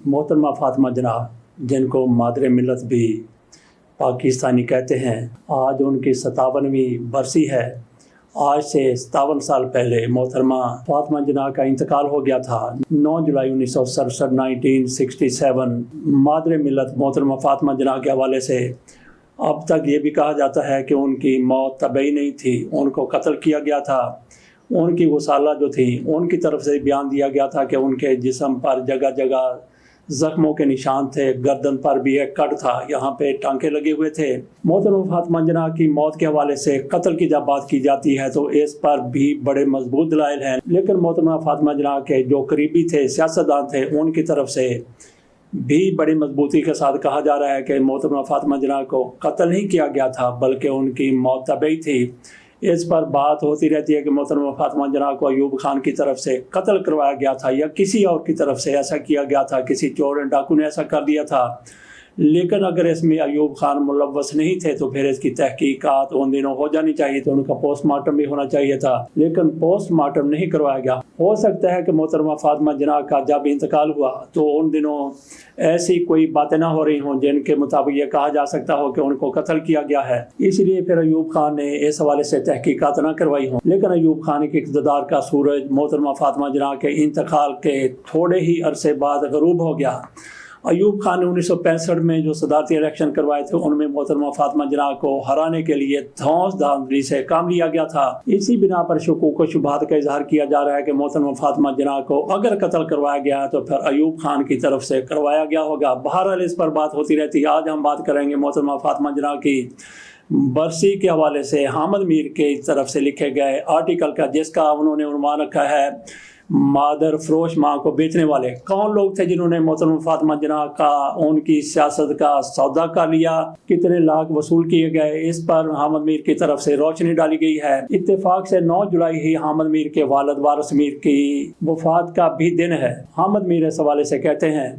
محترمہ فاطمہ جناح، جن کو مادر ملت بھی پاکستانی کہتے ہیں، آج ان کی 57ویں برسی ہے۔ آج سے 57 سال پہلے محترمہ فاطمہ جناح کا انتقال ہو گیا تھا۔ 9 جولائی 1967 1967 مادر ملت محترمہ فاطمہ جناح کے حوالے سے اب تک یہ بھی کہا جاتا ہے کہ ان کی موت طبعی نہیں تھی، ان کو قتل کیا گیا تھا۔ ان کی غسالہ جو تھی، ان کی طرف سے بیان دیا گیا تھا کہ ان کے جسم پر جگہ جگہ زخموں کے نشان تھے، گردن پر بھی ایک کٹ تھا، یہاں پہ ٹانکے لگے ہوئے تھے۔ محترمہ فاطمہ جناح کی موت کے حوالے سے قتل کی جب بات کی جاتی ہے تو اس پر بھی بڑے مضبوط دلائل ہیں، لیکن محترمہ فاطمہ جناح کے جو قریبی تھے، سیاستدان تھے، ان کی طرف سے بھی بڑی مضبوطی کے ساتھ کہا جا رہا ہے کہ محترمہ فاطمہ جناح کو قتل نہیں کیا گیا تھا، بلکہ ان کی موت طبعی تھی۔ اس پر بات ہوتی رہتی ہے کہ محترمہ فاطمہ جناح کو ایوب خان کی طرف سے قتل کروایا گیا تھا یا کسی اور کی طرف سے ایسا کیا گیا تھا، کسی چور ڈاکو نے ایسا کر دیا تھا۔ لیکن اگر اس میں ایوب خان ملوث نہیں تھے تو پھر اس کی تحقیقات ان دنوں ہو جانی چاہیے تھی، ان کا پوسٹ مارٹم بھی ہونا چاہیے تھا، لیکن پوسٹ مارٹم نہیں کروایا گیا۔ ہو سکتا ہے کہ محترمہ فاطمہ جناح کا جب انتقال ہوا تو ان دنوں ایسی کوئی باتیں نہ ہو رہی ہوں جن کے مطابق یہ کہا جا سکتا ہو کہ ان کو قتل کیا گیا ہے، اس لیے پھر ایوب خان نے اس حوالے سے تحقیقات نہ کروائی ہوں۔ لیکن ایوب خان کے اقتدار کا سورج محترمہ فاطمہ جناح کے انتقال کے تھوڑے ہی عرصے بعد غروب ہو گیا۔ ایوب خان نے 1965 میں جو صدارتی الیکشن کروائے تھے، ان میں محترمہ فاطمہ جناح کو ہرانے کے لیے دھونس دھاندلی سے کام لیا گیا تھا۔ اسی بنا پر شکوک و شبہات کا اظہار کیا جا رہا ہے کہ محترمہ فاطمہ جناح کو اگر قتل کروایا گیا ہے تو پھر ایوب خان کی طرف سے کروایا گیا ہوگا۔ بہرحال اس پر بات ہوتی رہتی ہے۔ آج ہم بات کریں گے محترمہ فاطمہ جناح کی برسی کے حوالے سے حامد میر کی طرف سے لکھے گئے آرٹیکل کا، جس کا انہوں نے عنوان رکھا ہے مادر فروش ماں کو بیچنے والے۔ کون لوگ تھے جنہوں نے محترمہ فاطمہ جناح کا، ان کی سیاست کا سودا کر لیا، کتنے لاکھ وصول کیے گئے، اس پر حامد میر کی طرف سے روشنی ڈالی گئی ہے۔ اتفاق سے 9 جولائی ہی حامد میر کے والد وارث میر کی وفات کا بھی دن ہے۔ حامد میر اس حوالے سے کہتے ہیں،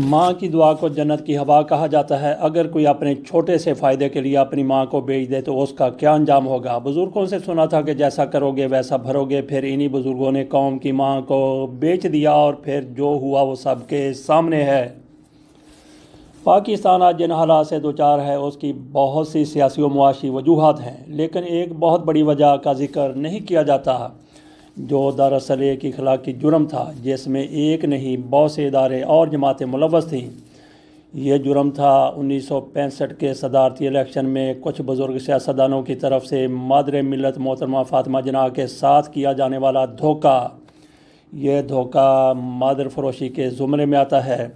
ماں کی دعا کو جنت کی ہوا کہا جاتا ہے۔ اگر کوئی اپنے چھوٹے سے فائدے کے لیے اپنی ماں کو بیچ دے تو اس کا کیا انجام ہوگا؟ بزرگوں سے سنا تھا کہ جیسا کرو گے ویسا بھرو گے۔ پھر انہی بزرگوں نے قوم کی ماں کو بیچ دیا اور پھر جو ہوا وہ سب کے سامنے ہے۔ پاکستان آج جن حالات سے دوچار ہے اس کی بہت سی سیاسی و معاشی وجوہات ہیں، لیکن ایک بہت بڑی وجہ کا ذکر نہیں کیا جاتا، جو دراصل ایک اخلاقی جرم تھا جس میں ایک نہیں بہت سے ادارے اور جماعتیں ملوث تھیں۔ یہ جرم تھا 1965 کے صدارتی الیکشن میں کچھ بزرگ سیاستدانوں کی طرف سے مادر ملت محترمہ فاطمہ جناح کے ساتھ کیا جانے والا دھوکہ۔ یہ دھوکہ مادر فروشی کے زمرے میں آتا ہے۔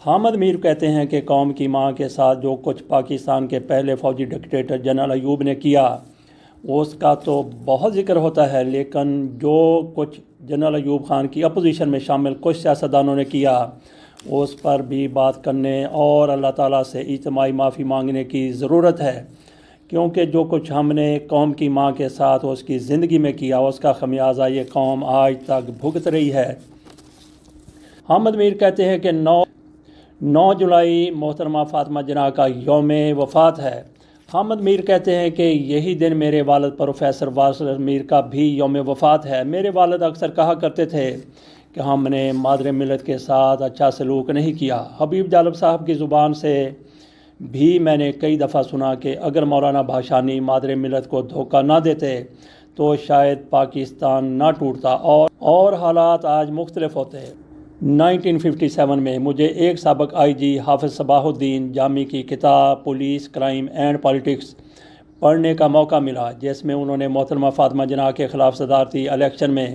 حامد میر کہتے ہیں کہ قوم کی ماں کے ساتھ جو کچھ پاکستان کے پہلے فوجی ڈکٹیٹر جنرل ایوب نے کیا اس کا تو بہت ذکر ہوتا ہے، لیکن جو کچھ جنرل ایوب خان کی اپوزیشن میں شامل کچھ سیاستدانوں نے کیا اس پر بھی بات کرنے اور اللہ تعالیٰ سے اجتماعی معافی مانگنے کی ضرورت ہے، کیونکہ جو کچھ ہم نے قوم کی ماں کے ساتھ اس کی زندگی میں کیا اس کا خمیازہ یہ قوم آج تک بھگت رہی ہے۔ حامد میر کہتے ہیں کہ 9 جولائی محترمہ فاطمہ جناح کا یوم وفات ہے۔ حامد میر کہتے ہیں کہ یہی دن میرے والد پروفیسر وارث میر کا بھی یوم وفات ہے۔ میرے والد اکثر کہا کرتے تھے کہ ہم نے مادر ملت کے ساتھ اچھا سلوک نہیں کیا۔ حبیب جالب صاحب کی زبان سے بھی میں نے کئی دفعہ سنا کہ اگر مولانا بھاشانی مادر ملت کو دھوکہ نہ دیتے تو شاید پاکستان نہ ٹوٹتا اور حالات آج مختلف ہوتے۔ 1957 میں مجھے ایک سابق آئی جی حافظ صباح الدین جامی کی کتاب پولیس کرائم اینڈ پالیٹکس پڑھنے کا موقع ملا، جس میں انہوں نے محترمہ فاطمہ جناح کے خلاف صدارتی الیکشن میں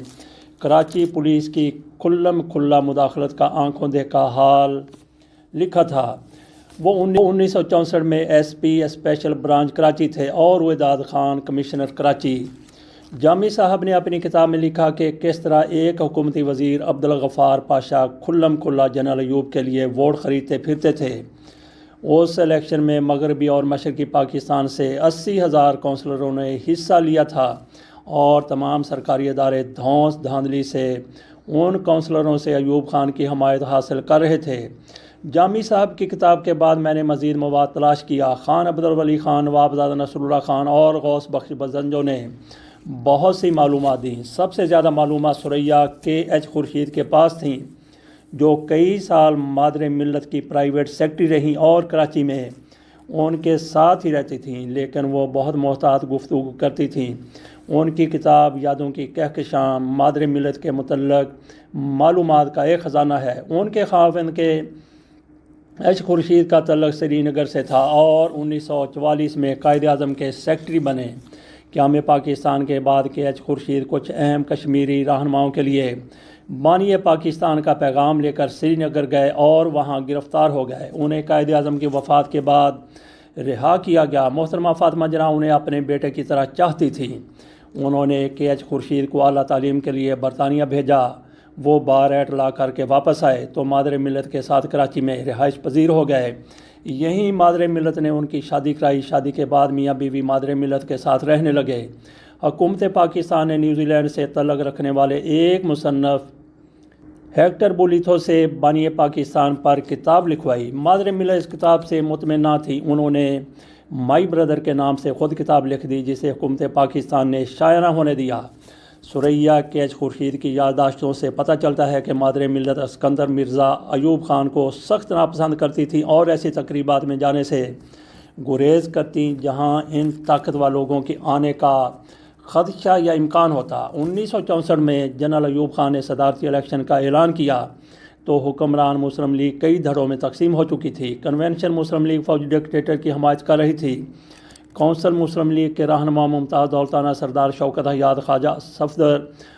کراچی پولیس کی کھلم کھلا مداخلت کا آنکھوں دیکھا حال لکھا تھا۔ وہ 1964 میں S P special branch Karachi تھے اور وداد خان کمشنر کراچی۔ جامی صاحب نے اپنی کتاب میں لکھا کہ کس طرح ایک حکومتی وزیر عبدالغفار پاشا کھلم کھلا جنرل ایوب کے لیے ووٹ خریدتے پھرتے تھے۔ اس الیکشن میں مغربی اور مشرقی پاکستان سے 80,000 کونسلروں نے حصہ لیا تھا اور تمام سرکاری ادارے دھونس دھاندلی سے ان کونسلروں سے ایوب خان کی حمایت حاصل کر رہے تھے۔ جامی صاحب کی کتاب کے بعد میں نے مزید مواد تلاش کیا۔ خان عبدالولی خان، نوابزادہ نصر اللہ خان اور غوث بخش بزنجو نے بہت سی معلومات دیں۔ سب سے زیادہ معلومات ثریا کے ایچ خورشید کے پاس تھیں۔ جو کئی سال مادر ملت کی پرائیویٹ سیکرٹری رہیں اور کراچی میں ان کے ساتھ ہی رہتی تھیں، لیکن وہ بہت محتاط گفتگو کرتی تھیں۔ ان کی کتاب یادوں کی کہکشاں مادر ملت کے متعلق معلومات کا ایک خزانہ ہے۔ ان کے خاوند کے ایچ خورشید کا تعلق سری نگر سے تھا اور 1944 میں قائد اعظم کے سیکرٹری بنے۔ قیام پاکستان کے بعد کے ایچ خورشید کچھ اہم کشمیری رہنماؤں کے لیے بانی پاکستان کا پیغام لے کر سری نگر گئے اور وہاں گرفتار ہو گئے۔ انہیں قائد اعظم کی وفات کے بعد رہا کیا گیا۔ محترمہ فاطمہ جناح انہیں اپنے بیٹے کی طرح چاہتی تھیں۔ انہوں نے کے ایچ خورشید کو اعلیٰ تعلیم کے لیے برطانیہ بھیجا۔ وہ بار لا کر کے واپس آئے تو مادر ملت کے ساتھ کراچی میں رہائش پذیر ہو گئے۔ یہیں مادر ملت نے ان کی شادی کرائی۔ شادی کے بعد میاں بیوی مادر ملت کے ساتھ رہنے لگے۔ حکومت پاکستان نے نیوزی لینڈ سے تعلق رکھنے والے ایک مصنف ہیکٹر بولیتھو سے بانی پاکستان پر کتاب لکھوائی۔ مادر ملت اس کتاب سے مطمئن نہ تھی۔ انہوں نے مائی بردر کے نام سے خود کتاب لکھ دی جسے حکومت پاکستان نے شائع نہ ہونے دیا۔ ثریا کے ایچ خورشید کی یادداشتوں سے پتہ چلتا ہے کہ مادر ملت اسکندر مرزا ایوب خان کو سخت ناپسند کرتی تھی اور ایسی تقریبات میں جانے سے گریز کرتی جہاں ان طاقتور لوگوں کے آنے کا خدشہ یا امکان ہوتا۔ 1964 میں جنرل ایوب خان نے صدارتی الیکشن کا اعلان کیا تو حکمران مسلم لیگ کئی دھڑوں میں تقسیم ہو چکی تھی۔ کنونشن مسلم لیگ فوجی ڈکٹیٹر کی حمایت کر رہی تھی۔ کونسل مسلم لیگ کے رہنما ممتاز دولتانہ، سردار شوکت حیات، خواجہ صفدر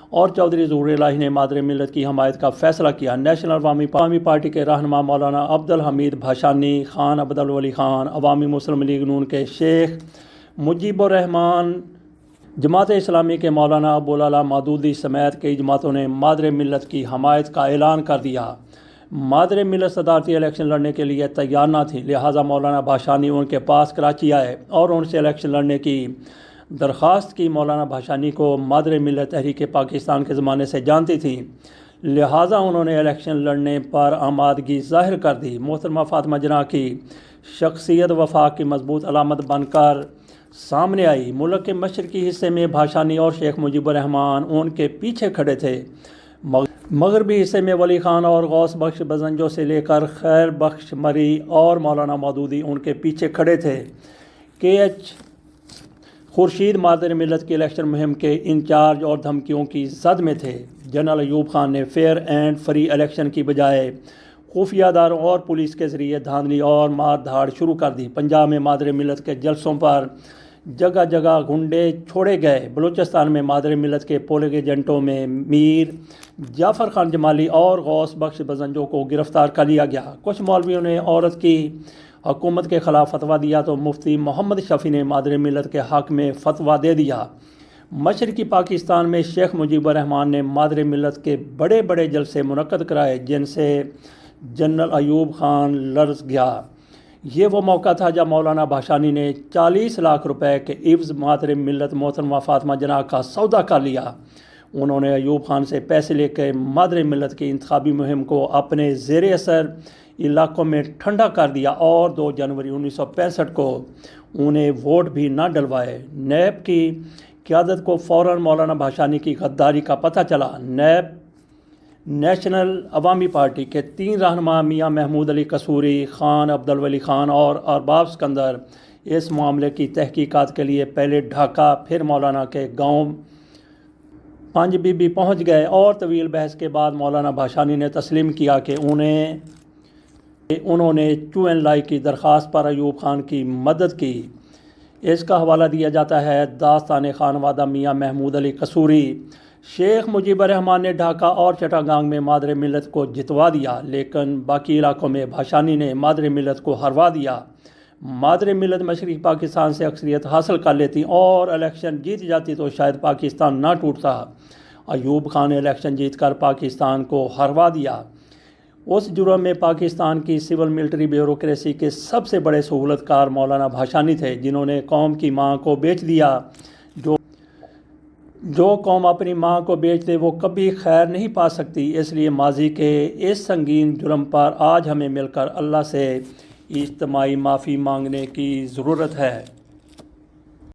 اور چودھری ظہور الہی نے مادر ملت کی حمایت کا فیصلہ کیا۔ نیشنل عوامی پارٹی کے رہنما مولانا عبدالحمید بھاشانی، خان عبدالولی خان، عوامی مسلم لیگ نون کے شیخ مجیب الرحمان، جماعت اسلامی کے مولانا ابوالعلا مودودی سمیت کئی جماعتوں نے مادر ملت کی حمایت کا اعلان کر دیا۔ مادر ملت صدارتی الیکشن لڑنے کے لیے تیار نہ تھی، لہٰذا مولانا بھاشانی ان کے پاس کراچی آئے اور ان سے الیکشن لڑنے کی درخواست کی۔ مولانا بھاشانی کو مادر ملت تحریک پاکستان کے زمانے سے جانتی تھیں، لہٰذا انہوں نے الیکشن لڑنے پر آمادگی ظاہر کر دی۔ محترمہ فاطمہ جناح کی شخصیت وفاق کی مضبوط علامت بن کر سامنے آئی۔ ملک کے مشرقی حصے میں بھاشانی اور شیخ مجیب الرحمان ان کے پیچھے کھڑے تھے۔ مغربی حصے میں ولی خان اور غوث بخش بزنجو سے لے کر خیر بخش مری اور مولانا مودودی ان کے پیچھے کھڑے تھے۔ کے ایچ خورشید مادر ملت کی الیکشن مہم کے انچارج اور دھمکیوں کی زد میں تھے۔ جنرل ایوب خان نے فیئر اینڈ فری الیکشن کی بجائے خفیہ اداروں اور پولیس کے ذریعے دھاندلی اور مار دھاڑ شروع کر دی۔ پنجاب میں مادر ملت کے جلسوں پر جگہ جگہ گنڈے چھوڑے گئے۔ بلوچستان میں مادر ملت کے پولنگ ایجنٹوں میں میر جعفر خان جمالی اور غوث بخش بزنجو کو گرفتار کر لیا گیا۔ کچھ مولویوں نے عورت کی حکومت کے خلاف فتویٰ دیا تو مفتی محمد شفیع نے مادر ملت کے حق میں فتویٰ دے دیا۔ مشرقی پاکستان میں شیخ مجیب الرحمان نے مادر ملت کے بڑے بڑے جلسے منعقد کرائے جن سے جنرل ایوب خان لرز گیا۔ یہ وہ موقع تھا جب مولانا بھاشانی نے 40 لاکھ روپے کے عوض مادر ملت محترمہ فاطمہ جناح کا سودا کر لیا۔ انہوں نے ایوب خان سے پیسے لے کے مادر ملت کی انتخابی مہم کو اپنے زیر اثر علاقوں میں ٹھنڈا کر دیا اور 2 جنوری 1965 کو انہیں ووٹ بھی نہ ڈلوائے۔ نیب کی قیادت کو فوراً مولانا بھاشانی کی غداری کا پتہ چلا۔ نیب نیشنل عوامی پارٹی کے 3 رہنما میاں محمود علی قصوری، خان عبدالولی خان اور ارباب اسکندر اس معاملے کی تحقیقات کے لیے پہلے ڈھاکہ پھر مولانا کے گاؤں پنج بی بی پہنچ گئے اور طویل بحث کے بعد مولانا بھاشانی نے تسلیم کیا کہ انہوں نے چو این لائی کی درخواست پر ایوب خان کی مدد کی۔ اس کا حوالہ دیا جاتا ہے داستان خانوادہ میاں محمود علی قصوری۔ شیخ مجیب الرحمان نے ڈھاکہ اور چٹاگانگ میں مادر ملت کو جتوا دیا، لیکن باقی علاقوں میں بھاشانی نے مادر ملت کو ہروا دیا۔ مادر ملت مشرقی پاکستان سے اکثریت حاصل کر لیتی اور الیکشن جیت جاتی تو شاید پاکستان نہ ٹوٹتا۔ ایوب خان نے الیکشن جیت کر پاکستان کو ہروا دیا۔ اس جرم میں پاکستان کی سول ملٹری بیوروکریسی کے سب سے بڑے سہولت کار مولانا بھاشانی تھے، جنہوں نے قوم کی ماں کو بیچ دیا۔ جو قوم اپنی ماں کو بیچ دے وہ کبھی خیر نہیں پا سکتی۔ اس لیے ماضی کے اس سنگین جرم پر آج ہمیں مل کر اللہ سے اجتماعی معافی مانگنے کی ضرورت ہے۔